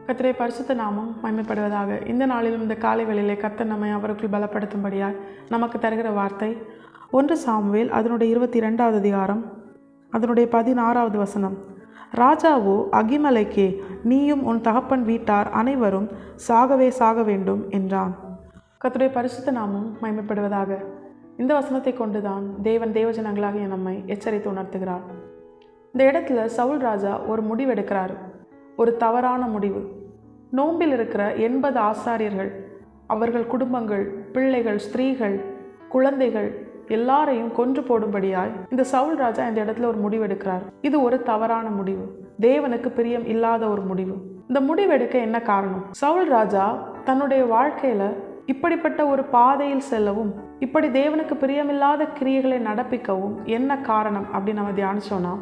கர்த்தருடைய பரிசுத்த நாமம் மகிமைப்படுவதாக. இந்த நாளிலும் இந்த காலை வேளையிலே கர்த்தர் நம்மை அவருக்குள் பலப்படுத்தும்படியாய் நமக்கு தருகிற வார்த்தை 1 சாமுவேல் அதனுடைய 22வது அதிகாரம் அதனுடைய 16வது வசனம். ராஜாவோ அகிமலைக்கே, நீயும் உன் தகப்பன் வீட்டார் அனைவரும் சாகவே சாக வேண்டும் என்றான். கர்த்தருடைய பரிசுத்த நாமம் மகிமைப்படுவதாக. இந்த வசனத்தை கொண்டுதான் தேவன் தேவஜனங்களாகிய நம்மை எச்சரித்து உணர்த்துகிறார். இந்த இடத்துல சவுல் ராஜா ஒரு முடிவு எடுக்கிறார், ஒரு தவறான முடிவு. நோம்பில் இருக்கிற 80 ஆசாரியர்கள், அவர்கள் குடும்பங்கள், பிள்ளைகள், ஸ்திரீகள், குழந்தைகள் எல்லாரையும் கொன்று போடும்படியாய் இந்த சவுல் ராஜா இந்த இடத்துல ஒரு முடிவு எடுக்கிறார். இது ஒரு தவறான முடிவு, தேவனுக்கு பிரியம் இல்லாத ஒரு முடிவு. இந்த முடிவு எடுக்க என்ன காரணம்? சவுல் ராஜா தன்னுடைய வாழ்க்கையில இப்படிப்பட்ட ஒரு பாதையில் செல்லவும், இப்படி தேவனுக்கு பிரியமில்லாத கிரியைகளை நடப்பிக்கவும் என்ன காரணம் அப்படின்னு நம்ம தியானிச்சோன்னா,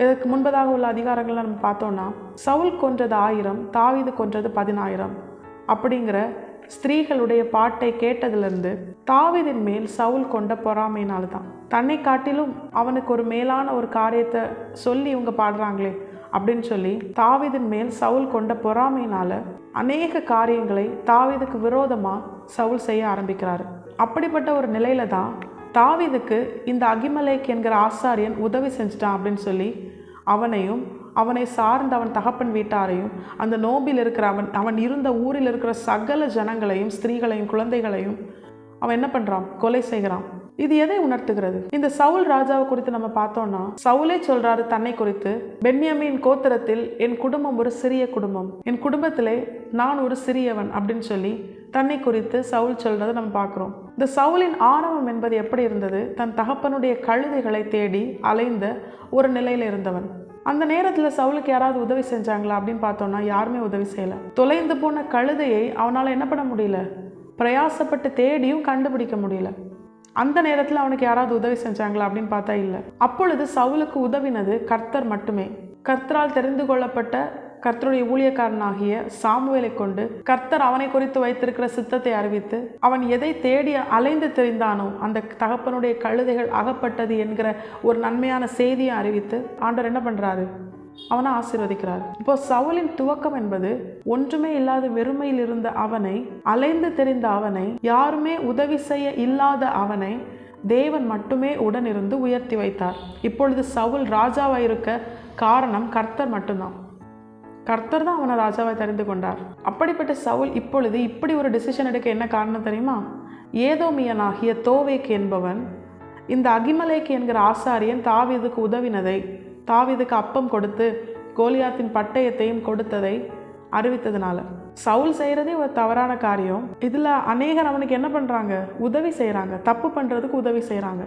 இதற்கு முன்பதாக உள்ள அதிகாரங்களை நம்ம பார்த்தோம்னா, சவுல் கொன்றது 1000, தாவீது கொன்றது 10000 அப்படிங்கிற ஸ்திரீகளுடைய பாட்டை கேட்டதிலிருந்து தாவீதின் மேல் சவுல் கொண்ட பொறாமையினால்தான். தன்னை காட்டிலும் அவனுக்கு ஒரு மேலான ஒரு காரியத்தை சொல்லி இவங்க பாடுறாங்களே அப்படின்னு சொல்லி தாவீதின் மேல் சவுல் கொண்ட பொறாமையினால அநேக காரியங்களை தாவீதுக்கு விரோதமாக சவுல் செய்ய ஆரம்பிக்கிறாரு. அப்படிப்பட்ட ஒரு நிலையில தான் தாவீதுக்கு இந்த அகிமலேக் என்கிற ஆசாரியன் உதவி செஞ்சிட்டான் அப்படின்னு சொல்லி அவனையும் அவனை சார்ந்த அவன் தகப்பன் வீட்டாரையும் அந்த நோம்பில் இருக்கிற அவன் இருந்த ஊரில் இருக்கிற சகல ஜனங்களையும், ஸ்திரீகளையும், குழந்தைகளையும் அவன் என்ன பண்ணுறான்? கொலை செய்கிறான். இது எதை உணர்த்துகிறது? இந்த சவுல் ராஜாவை குறித்து நம்ம பார்த்தோம்னா, சவுலே சொல்றாரு தன்னை குறித்து, பென்யமீன் கோத்திரத்தில் என் குடும்பம் ஒரு சிறிய குடும்பம், என் குடும்பத்திலே நான் ஒரு சிறியவன் அப்படின்னு சொல்லி தன்னை குறித்து சவுல் சொல்றதை நம்ம பார்க்குறோம். இந்த சவுலின் ஆரம்பம் என்பது எப்படி இருந்தது? தன் தகப்பனுடைய கழுதைகளை தேடி அலைந்த ஒரு நிலையில இருந்தவன். அந்த நேரத்தில் சவுலுக்கு யாராவது உதவி செஞ்சாங்களா அப்படின்னு பார்த்தோம்னா யாருமே உதவி செய்யலை. தொலைந்து போன கழுதையை அவனால் என்ன பண்ண முடியல, பிரயாசப்பட்டு தேடியும் கண்டுபிடிக்க முடியல. அந்த நேரத்தில் அவனுக்கு யாராவது உதவி செஞ்சாங்களா அப்படின்னு பார்த்தா இல்லை. அப்பொழுது சவுலுக்கு உதவினது கர்த்தர் மட்டுமே. கர்த்தரால் தெரிந்து கொள்ளப்பட்ட கர்த்தருடைய ஊழியக்காரனாகிய சாமுவேலை கொண்டு கர்த்தர் அவனை குறித்து வைத்திருக்கிற சித்தத்தை அறிவித்து, அவன் எதை தேடி அலைந்து தெரிந்தானோ அந்த தகப்பனுடைய கழுதைகள் அகப்பட்டது என்கிற ஒரு நன்மையான செய்தியை அறிவித்து ஆண்டவர் என்ன பண்றாரு? அவனை ஆசீர்வதிக்கிறார். இப்போ சவுலின் துவக்கம் என்பது ஒன்றுமே இல்லாத வெறுமையில் இருந்த அவனை, அலைந்து தெரிந்த அவனை, யாருமே உதவி செய்ய இல்லாத அவனை தேவன் மட்டுமே உடனிருந்து உயர்த்தி வைத்தார். இப்பொழுது சவுல் ராஜாவாக இருக்க காரணம் கர்த்தர் மட்டும்தான். கர்த்தர் தான் அவனை ராஜாவை தெரிந்து கொண்டார். அப்படிப்பட்ட சவுல் இப்பொழுது இப்படி ஒரு டிசிஷன் எடுக்க என்ன காரணம் தெரியுமா? ஏதோமியனாகிய தோவேக் என்பவன் இந்த அகிமலேக் என்கிற ஆசாரியன் தாவீதுக்கு உதவினதை, தாவீதுக்கு அப்பம் கொடுத்து கோலியாத்தின் பட்டயத்தையும் கொடுத்ததை அறிவித்ததுனால சவுல் செய்கிறதே ஒரு தவறான காரியம். இதில் அநேகர் அவனுக்கு என்ன பண்ணுறாங்க? உதவி செய்கிறாங்க, தப்பு பண்ணுறதுக்கு உதவி செய்கிறாங்க.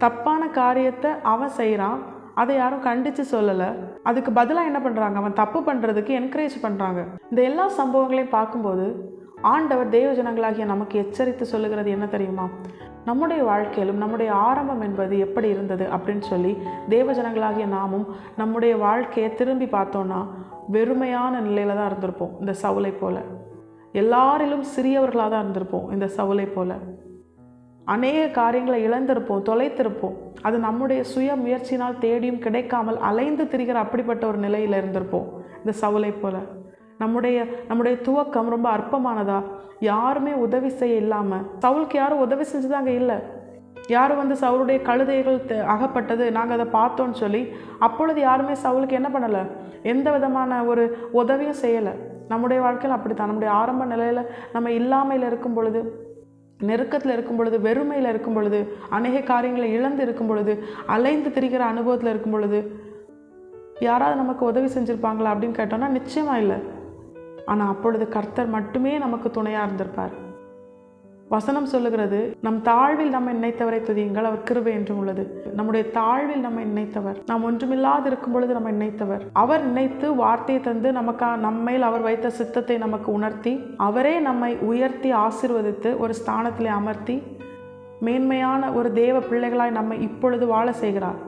தப்பான காரியத்தை அவன் செய்கிறான், அதை யாரும் கண்டித்து சொல்லலை. அதுக்கு பதிலாக என்ன பண்ணுறாங்க? அவன் தப்பு பண்ணுறதுக்கு என்கரேஜ் பண்ணுறாங்க. இந்த எல்லா சம்பவங்களையும் பார்க்கும்போது ஆண்டவர் தேவஜனங்களாகிய நமக்கு எச்சரித்து சொல்லுகிறது என்ன தெரியுமா? நம்முடைய வாழ்க்கையிலும் நம்முடைய ஆரம்பம் என்பது எப்படி இருந்தது அப்படின்னு சொல்லி தேவஜனங்களாகிய நாமும் நம்முடைய வாழ்க்கையை திரும்பி பார்த்தோன்னா வெறுமையான நிலையில தான் இருந்திருப்போம். இந்த சவுலை போல எல்லாரிலும் சிறியவர்களாக தான் இருந்திருப்போம். இந்த சவுலை போல அநேக காரியங்களை இழந்திருப்போம், தொலைத்திருப்போம். அது நம்முடைய சுய முயற்சினால் தேடியும் கிடைக்காமல் அலைந்து திரிகிற அப்படிப்பட்ட ஒரு நிலையில் இருந்திருப்போம். இந்த சவுலை போல நம்முடைய துவக்கம் ரொம்ப அற்பமானதா, யாருமே உதவி செய்ய இல்லாமல், சவுலுக்கு யாரும் உதவி செஞ்சுதாங்க இல்லை. யாரும் சவுளுடைய கழுதைகள் அகப்பட்டது நாங்கள் அதை பார்த்தோன்னு சொல்லி அப்பொழுது யாருமே சவுலுக்கு என்ன பண்ணலை? எந்த விதமான ஒரு உதவியும் செய்யலை. நம்முடைய வாழ்க்கையில் அப்படித்தான். நம்முடைய ஆரம்ப நிலையில் நம்ம இல்லாமையில் இருக்கும் பொழுது, நெருக்கத்தில் இருக்கும் பொழுது, வெறுமையில் இருக்கும் பொழுது, அநேக காரியங்களை இழந்து இருக்கும் பொழுது, அலைந்து திரிகிற அனுபவத்தில் இருக்கும் பொழுது யாராவது நமக்கு உதவி செஞ்சுருப்பாங்களா அப்படின்னு கேட்டோம்னா நிச்சயமாக இல்லை. ஆனால் அப்பொழுது கர்த்தர் மட்டுமே நமக்கு துணையாக இருந்திருப்பார். வசனம் சொல்லுகிறது, நம் தாழ்வில் நம்மை நினைத்தவரை துதியுங்கள், அவர் கிருபை என்றும் உள்ளது. நம்முடைய தாழ்வில் நம்மை நினைத்தவர், நாம் ஒன்றுமில்லாது இருக்கும் பொழுது நம்மை நினைத்தவர், அவர் நினைத்து வார்த்தையை தந்து நம்மையில் அவர் வைத்த சித்தத்தை நமக்கு உணர்த்தி, அவரே நம்மை உயர்த்தி ஆசீர்வதித்து ஒரு ஸ்தானத்திலே அமர்த்தி மேன்மையான ஒரு தேவ பிள்ளைகளாய் நம்மை இப்பொழுது வாழ செய்கிறார்.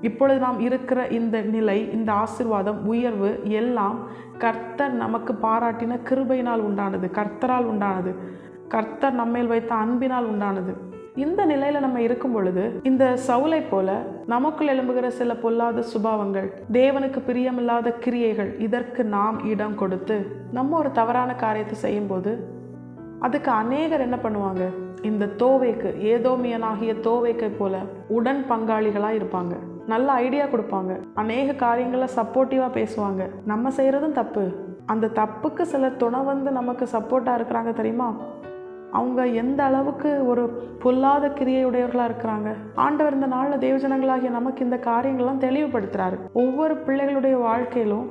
இப்பொழுது நாம் இருக்கிற இந்த நிலை, இந்த ஆசீர்வாதம், உயர்வு எல்லாம் கர்த்தர் நமக்கு பாராட்டின கிருபையினால் உண்டானது, கர்த்தரால் உண்டானது, கர்த்தர் நம்மேல் வைத்த அன்பினால் உண்டானது. இந்த நிலையில நம்ம இருக்கும் பொழுது இந்த சவுலை போல நமக்குள் எழும்புகிற சில பொல்லாத சுபாவங்கள், தேவனுக்கு பிரியமில்லாத கிரியைகள், இதற்கு நாம் இடம் கொடுத்து நம்ம ஒரு தவறான காரியத்தை செய்யும் போது அதுக்கு அநேகர் என்ன பண்ணுவாங்க, இந்த தோவேக்கு, ஏதோமியனாகிய தோவேக்கை போல உடன் பங்காளிகளா இருப்பாங்க. நல்ல ஐடியா கொடுப்பாங்க, அநேக காரியங்களை சப்போர்ட்டிவா பேசுவாங்க. நம்ம செய்யறதும் தப்பு, அந்த தப்புக்கு சிலர் துணை வந்து நமக்கு சப்போர்ட்டா இருக்கிறாங்க தெரியுமா? அவங்க எந்த அளவுக்கு ஒரு பொல்லாத கிரியையுடையவர்களாக இருக்கிறாங்க. ஆண்டவர் இந்த நாளில் தேவஜனங்களாகிய நமக்கு இந்த காரியங்கள்லாம் தெளிவுபடுத்துகிறாரு. ஒவ்வொரு பிள்ளைகளுடைய வாழ்க்கையிலும்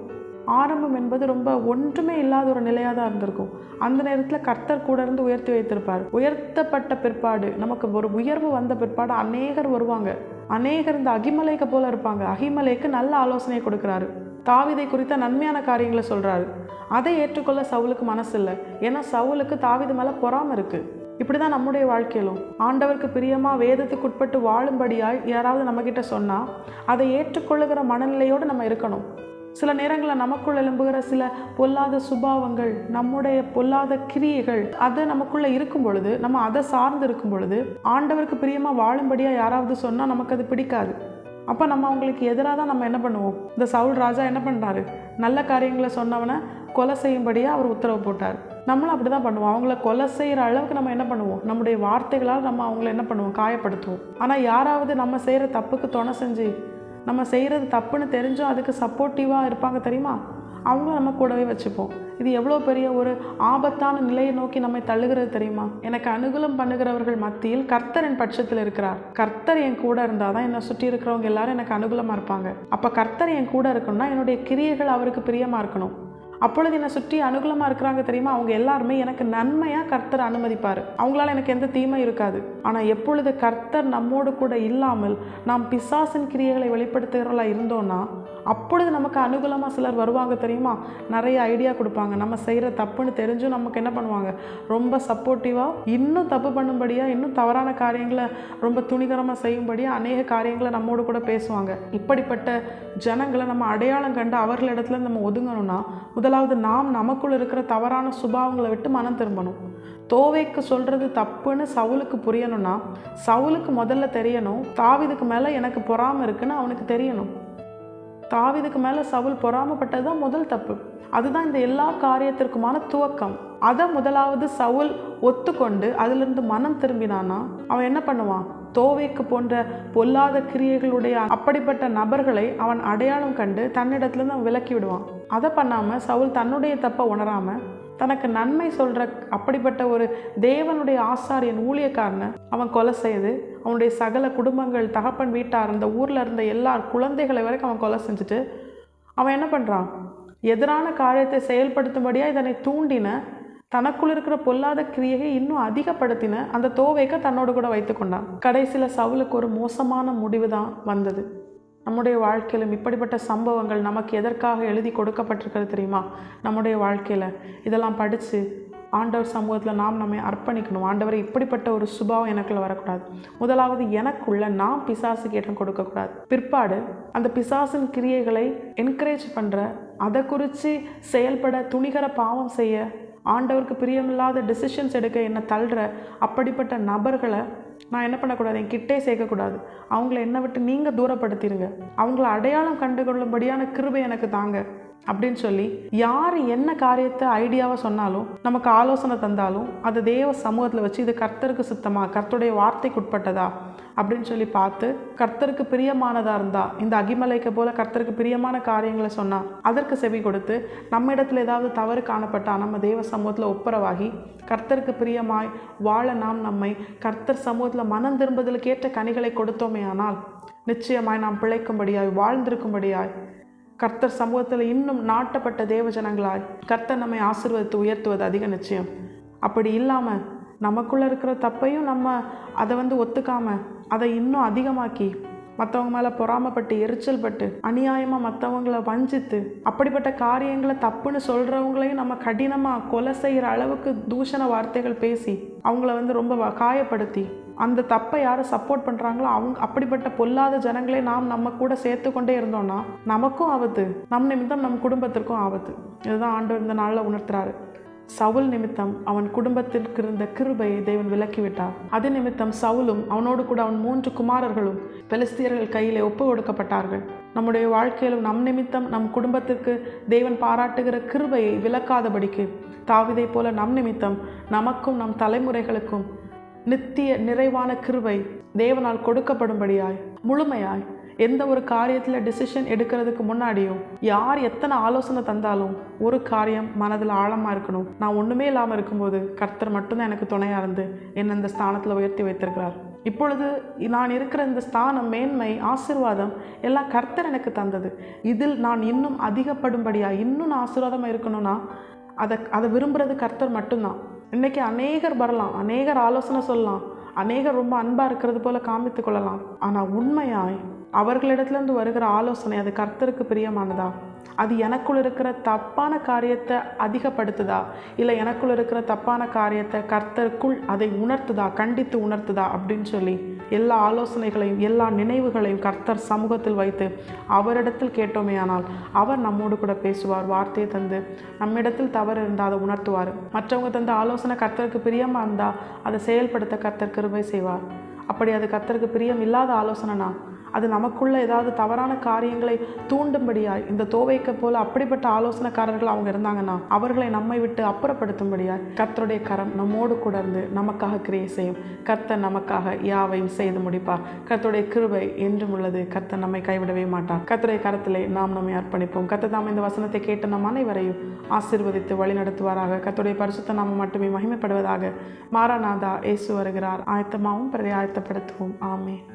ஆரம்பம் என்பது ரொம்ப ஒன்றுமே இல்லாத ஒரு நிலையாக தான் இருந்திருக்கும். அந்த நேரத்தில் கர்த்தர் கூட இருந்து உயர்த்தி வைத்திருப்பார். உயர்த்தப்பட்ட பிற்பாடு, நமக்கு ஒரு உயர்வு வந்த பிற்பாடு அநேகர் வருவாங்க. அநேகர் இந்த அகிமலேக்கு போல இருப்பாங்க. அகிமலேக்கு நல்ல ஆலோசனை கொடுக்குறாரு, தாவீதை குறித்த நன்மையான காரியங்களை சொல்கிறாரு. அதை ஏற்றுக்கொள்ள சவுலுக்கு மனசு இல்லை. ஏன்னா சவுலுக்கு தாவீது மேலே பொறாமை இருக்குது. இப்படி தான் நம்முடைய வாழ்க்கையிலும் ஆண்டவருக்கு பிரியமாக வேதத்துக்கு உட்பட்டு வாழும்படியாய் யாராவது நம்மக்கிட்ட சொன்னால் அதை ஏற்றுக்கொள்ளுகிற மனநிலையோடு நம்ம இருக்கணும். சில நேரங்களில் நமக்குள்ள எழும்புகிற சில பொல்லாத சுபாவங்கள், நம்முடைய பொல்லாத கிரியைகள், அது நமக்குள்ளே இருக்கும் பொழுது, நம்ம அதை சார்ந்து இருக்கும் பொழுது ஆண்டவருக்கு பிரியமாக வாழும்படியாக யாராவது சொன்னால் நமக்கு அது பிடிக்காது. அப்போ நம்ம அவங்களுக்கு எதிராக தான் நம்ம என்ன பண்ணுவோம். இந்த சவுல் ராஜா என்ன பண்ணுறாரு, நல்ல காரியங்களை சொன்னவனை கொலை செய்யும்படியாக அவர் உத்தரவு போட்டார். நம்மளும் அப்படி தான் பண்ணுவோம். அவங்கள கொலை செய்கிற அளவுக்கு நம்ம என்ன பண்ணுவோம், நம்முடைய வார்த்தைகளால் நம்ம அவங்கள என்ன பண்ணுவோம், காயப்படுத்துவோம். ஆனால் யாராவது நம்ம செய்கிற தப்புக்கு துணை செஞ்சு, நம்ம செய்கிறது தப்புன்னு தெரிஞ்சும் அதுக்கு சப்போர்ட்டிவாக இருப்பாங்க தெரியுமா, அவங்களும் நம்ம கூடவே வச்சுப்போம். இது எவ்வளோ பெரிய ஒரு ஆபத்தான நிலையை நோக்கி நம்மை தள்ளுகிறது தெரியுமா? எனக்கு அனுகூலம் பண்ணுகிறவர்கள் மத்தியில் கர்த்தர் என் பட்சத்தில் இருக்கிறார். கர்த்தர் என் கூட இருந்தால் தான் என்னை சுற்றி இருக்கிறவங்க எல்லாரும் எனக்கு அனுகூலமாக இருப்பாங்க. அப்போ கர்த்தர் என் கூட இருக்கணும்னா என்னுடைய கிரியைகள் அவருக்கு பிரியமாக இருக்கணும். அப்பொழுது என்னை சுற்றி அனுகூலமாக இருக்கிறாங்க தெரியுமா, அவங்க எல்லாருமே எனக்கு நன்மையாக கர்த்தர் அனுமதிப்பார். அவங்களால எனக்கு எந்த தீமை இருக்காது. ஆனால் எப்பொழுது கர்த்தர் நம்மோடு கூட இல்லாமல் நாம் பிசாசின் கிரியைகளை வெளிப்படுத்துகிறவர்களா இருந்தோன்னா அப்பொழுது நமக்கு அனுகூலமாக சிலர் வருவாங்க தெரியுமா. நிறைய ஐடியா கொடுப்பாங்க. நம்ம செய்கிற தப்புன்னு தெரிஞ்சும் நமக்கு என்ன பண்ணுவாங்க, ரொம்ப சப்போர்ட்டிவாக, இன்னும் தப்பு பண்ணும்படியாக, இன்னும் தவறான காரியங்களை ரொம்ப துணிகரமாக செய்யும்படியாக அநேக காரியங்களை நம்மோடு கூட பேசுவாங்க. இப்படிப்பட்ட ஜனங்களை நம்ம அடையாளம் கண்டு அவர்களிடத்துல நம்ம ஒதுங்கணும்னா முதலாவது நாம் நமக்குள்ள இருக்கிற தவறான சுபாவங்களை விட்டு மனம் திரும்பணும். தோவேக்கு சொல்கிறது தப்புன்னு சவுலுக்கு புரியணும்னா சவுலுக்கு முதல்ல தெரியணும், தாவீதுக்கு மேலே எனக்கு பொறாமை இருக்குன்னு அவனுக்கு தெரியணும். தாவீதுக்கு மேலே சவுல் பொறாமப்பட்டது தான் முதல் தப்பு. அதுதான் இந்த எல்லா காரியத்திற்குமான துவக்கம். அதை முதலாவது சவுல் ஒத்துக்கொண்டு அதிலிருந்து மனம் திரும்பினானா அவன் என்ன பண்ணுவான், தோவேக்கு போன்ற பொல்லாத கிரியைகளுடைய அப்படிப்பட்ட நபர்களை அவன் அடையாளம் கண்டு தன்னிடத்துலேருந்து அவன் விலக்கி விடுவான். அதை பண்ணாமல் சவுல் தன்னுடைய தப்பை உணராமல் தனக்கு நன்மை சொல்கிற அப்படிப்பட்ட ஒரு தேவனுடைய ஆசாரியன் ஊழியக்காரனை அவன் கொலை செய்து அவனுடைய சகல குடும்பங்கள், தகப்பன் வீட்டார், அந்த ஊரில் இருந்த எல்லா குழந்தைகளை வரைக்கும் அவன் கொலை செஞ்சுட்டு அவன் என்ன பண்ணுறான், எதிரான காரியத்தை செயல்படுத்தும்படியாக இதனை தூண்டின, தனக்குள் இருக்கிற பொல்லாத கிரியையை இன்னும் அதிகப்படுத்தின அந்த தோவேக்க தன்னோடு கூட வைத்து கொண்டான். கடைசியில் சவுலுக்கு ஒரு மோசமான முடிவு தான் வந்தது. நம்முடைய வாழ்க்கையிலும் இப்படிப்பட்ட சம்பவங்கள் நமக்கு எதற்காக எழுதி கொடுக்கப்பட்டிருக்கிறது தெரியுமா? நம்முடைய வாழ்க்கையில் இதெல்லாம் படித்து ஆண்டவர் சமூகத்தில் நாம் நம்மை அர்ப்பணிக்கணும். ஆண்டவரை இப்படிப்பட்ட ஒரு சுபாவம் எனக்குள்ள வரக்கூடாது. முதலாவது எனக்குள்ள நான் பிசாசுக்கு இடம் கொடுக்கக்கூடாது. பிற்பாடு அந்த பிசாசின் கிரியைகளை என்கரேஜ் பண்ணுற, அதை குறித்து செயல்பட, துணிகர பாவம் செய்ய, ஆண்டவருக்கு பிரியமில்லாத டிசிஷன்ஸ் எடுக்க என்னை தள்ளுற அப்படிப்பட்ட நபர்களை நான் என்ன பண்ணக்கூடாது, என் கிட்டே சேர்க்கக்கூடாது. அவங்கள என்னை விட்டு நீங்கள் தூரப்படுத்திடுங்க. அவங்கள அடையாளம் கண்டுகொள்ளும்படியான கிருபை எனக்கு தாங்க அப்படின்னு சொல்லி யார் என்ன காரியத்தை ஐடியாவை சொன்னாலும், நமக்கு ஆலோசனை தந்தாலும் அதை தேவ சமூகத்தில் வச்சு இது கர்த்தருக்கு சுத்தமா, கர்த்தருடைய வார்த்தைக்கு உட்பட்டதா அப்படின்னு சொல்லி பார்த்து கர்த்தருக்கு பிரியமானதாக இருந்தால், இந்த அகிமலைக்கு போல கர்த்தருக்கு பிரியமான காரியங்களை சொன்னால் அதற்கு செவி கொடுத்து, நம்ம இடத்துல ஏதாவது தவறு காணப்பட்டால் நம்ம தேவ சமூகத்தில் ஒப்புரவாகி கர்த்தருக்கு பிரியமாய் வாழ நாம் நம்மை கர்த்தர் சமூகத்தில் மனம் திரும்புதலுக்கு ஏற்ற கனிகளை கொடுத்தோமே ஆனால் நிச்சயமாய் நாம் பிழைக்கும்படியாய், வாழ்ந்திருக்கும்படியாய், கர்த்தர் சமூகத்தில் இன்னும் நாட்டப்பட்ட தேவஜனங்களாய் கர்த்தர் நம்மை ஆசீர்வதித்து உயர்த்துவது அதிக நிச்சயம். அப்படி இல்லாமல் நமக்குள்ளே இருக்கிற தப்பையும் நம்ம அதை ஒத்துக்காமல் அதை இன்னும் அதிகமாக்கி மற்றவங்க மேலே பொறாமப்பட்டு, எரிச்சல் பட்டு, அநியாயமாக மற்றவங்களை வஞ்சித்து, அப்படிப்பட்ட காரியங்களை தப்புன்னு சொல்கிறவங்களையும் நம்ம கடினமாக கொலை செய்கிற அளவுக்கு தூஷண வார்த்தைகள் பேசி அவங்கள ரொம்ப காயப்படுத்தி அந்த தப்பை யாரை சப்போர்ட் பண்ணுறாங்களோ அப்படிப்பட்ட பொல்லாத ஜனங்களே நம்ம கூட சேர்த்து கொண்டே இருந்தோம்னா நமக்கும் ஆபத்து, நம் நிமித்தம் நம் குடும்பத்திற்கும் ஆபத்து. இதுதான் ஆண்டவர் இந்த நாளில் உணர்த்துறாரு. சவுல் நிமித்தம் அவன் குடும்பத்திற்கு இருந்த கிருபையை தேவன் விலக்கிவிட்டார். அது நிமித்தம் சவுலும் அவனோடு கூட அவன் 3 குமாரர்களும் பெலிஸ்தியர்கள் கையிலே ஒப்பு கொடுக்கப்பட்டார்கள். நம்முடைய வாழ்க்கையிலும் நம் நிமித்தம் நம் குடும்பத்திற்கு தேவன் பாராட்டுகிற கிருபையை விலக்காதபடிக்கு தாவீதை போல நம் நிமித்தம் நமக்கும் நம் தலைமுறைகளுக்கும் நித்திய நிறைவான கிருபை தேவனால் கொடுக்கப்படும்படியாய் முழுமையாய் எந்த ஒரு காரியத்தில் டிசிஷன் எடுக்கிறதுக்கு முன்னாடியும் யார் எத்தனை ஆலோசனை தந்தாலும் ஒரு காரியம் மனதில் ஆழமாக இருக்கணும். நான் ஒன்றுமே இல்லாமல் இருக்கும்போது கர்த்தர் மட்டும்தான் எனக்கு துணையாக இருந்து என்னை இந்த ஸ்தானத்தில் உயர்த்தி வைத்திருக்கிறார். இப்பொழுது நான் இருக்கிற இந்த ஸ்தானம், மேன்மை, ஆசீர்வாதம் எல்லாம் கர்த்தர் எனக்கு தந்தது. இதில் நான் இன்னும் அதிகப்படும்படியாக இன்னும் நான் ஆசீர்வாதமாக இருக்கணும்னா அதை விரும்புகிறது கர்த்தர் மட்டும்தான். இன்றைக்கி அநேகர் வரலாம், அநேகர் ஆலோசனை சொல்லலாம், அநேகர் ரொம்ப அன்பாக இருக்கிறது போல காமித்து கொள்ளலாம். ஆனால் உண்மையாய் அவர்களிடத்துலேருந்து வருகிற ஆலோசனை அது கர்த்தருக்கு பிரியமானதா? அது எனக்குள் இருக்கிற தப்பான காரியத்தை அதிகப்படுத்துதா, இல்லை எனக்குள் இருக்கிற தப்பான காரியத்தை கர்த்தருக்குள் அதை உணர்த்துதா, கண்டித்து உணர்த்துதா அப்படின்னு சொல்லி எல்லா ஆலோசனைகளையும் எல்லா நினைவுகளையும் கர்த்தர் சமூகத்தில் வைத்து அவரிடத்தில் கேட்டோமே ஆனால் அவர் நம்மோடு கூட பேசுவார். வார்த்தையை தந்து நம்மிடத்தில் தவறு இருந்தால் அதை உணர்த்துவார். மற்றவங்க தந்த ஆலோசனை கர்த்தருக்கு பிரியமாக இருந்தால் அதை செயல்படுத்த கர்த்தர் கிருபை செய்வார். அப்படி அது கர்த்தருக்கு பிரியம் இல்லாத ஆலோசனைனா அது நமக்குள்ள ஏதாவது தவறான காரியங்களை தூண்டும்படியாய் இந்த தோவைக்க போல அப்படிப்பட்ட ஆலோசனைக்காரர்கள் அவங்க இருந்தாங்கன்னா அவர்களை நம்மை விட்டு அப்புறப்படுத்தும்படியாய் கர்த்தருடைய கரம் நம்மோடு கூட இருந்து நமக்காக கிரியை செய்யும். கர்த்தர் நமக்காக யாவையும் செய்து முடிப்பார். கர்த்தருடைய கிருபை என்றும் உள்ளது. கர்த்தர் நம்மை கைவிடவே மாட்டார். கர்த்தருடைய கரத்திலே நாம் நம்மை அர்ப்பணிப்போம். கர்த்தர் தாம் இந்த வசனத்தை கேட்டு நம் அனைவரையும் ஆசீர்வதித்து வழி நடத்துவாராக. கர்த்தருடைய பரிசுத்த நாமம் மட்டுமே மகிமைப்படுவதாக. மாராநாதா, இயேசு வருகிறார். ஆயத்தமாகவும் ஆயத்தப்படுத்துவோம். ஆமென்.